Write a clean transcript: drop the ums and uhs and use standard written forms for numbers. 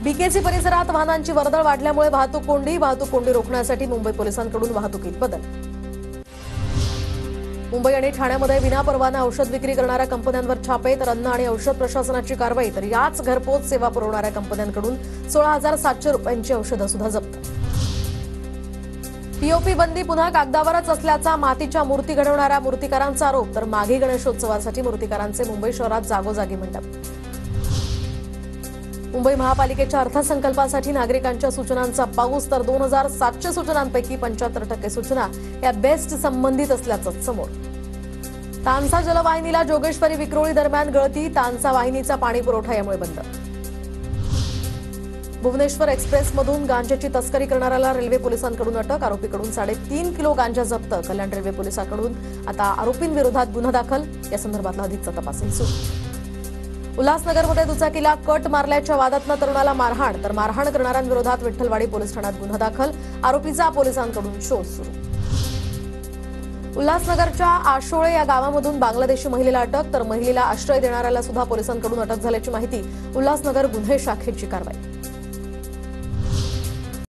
BKC परिसरात वाहनांची वर्दळ वाढल्यामुळे वाहतूक कोंडी रोखण्यासाठी मुंबई पोलिसांकडून वाहतुकीत बदल। मुंबई आणि ठाण्यामध्ये विनापरवाना औषध विक्री करणाऱ्या कंपन्यांवर छापे, तर अन्न आणि औषध प्रशासनाची कारवाई। तर याच घरपोच सेवा पुरवणाऱ्या कंपन्यांकडून 16,700 रुपयांची औषधं सुद्धा जप्त। पीओपी बंदी पुन्हा कागदावरच असल्याचा मातीच्या मूर्ती घडवणाऱ्या मूर्तिकारांचा आरोप। तर माघी गणेशोत्सवासाठी मूर्तिकारांचे मुंबई शहरात जागोजागी मंडप। मुंबई महापालिकेच्या अर्थसंकल्पासाठी नागरिकांच्या सूचनांचा पाऊस। तर 2,700 सूचनांपैकी 75% सूचना या बेस्ट संबंधित असल्याचं समोर। तानसा जलवाहिनीला जोगेश्वरी विक्रोळी दरम्यान गळती, तानसा वाहिनीचा पाणी पुरवठा यामुळे बंद। भुवनेश्वर एक्सप्रेसमधून गांजाची तस्करी करणाऱ्याला रेल्वे पोलिसांकडून अटक, आरोपीकडून 3.5 किलो गांजा जप्त। कल्याण रेल्वे पोलिसांकडून आता आरोपींविरोधात गुन्हा दाखल, या संदर्भातला अधिकचा तपासही सुरू। उल्हासनगरमध्ये दुचाकीला कट मारल्याच्या वादातनं तरुणाला मारहाण, तर मारहाण करणाऱ्यांविरोधात विठ्ठलवाडी पोलीस ठाण्यात गुन्हा दाखल, आरोपीचा पोलिसांकडून शोध सुरू। उल्हासनगरच्या आशोळे या गावामधून बांगलादेशी महिलेला अटक, तर महिलेला आश्रय देणाऱ्याला सुद्धा पोलिसांकडून अटक झाल्याची माहिती। उल्हासनगर गुन्हे शाखेची कारवाई।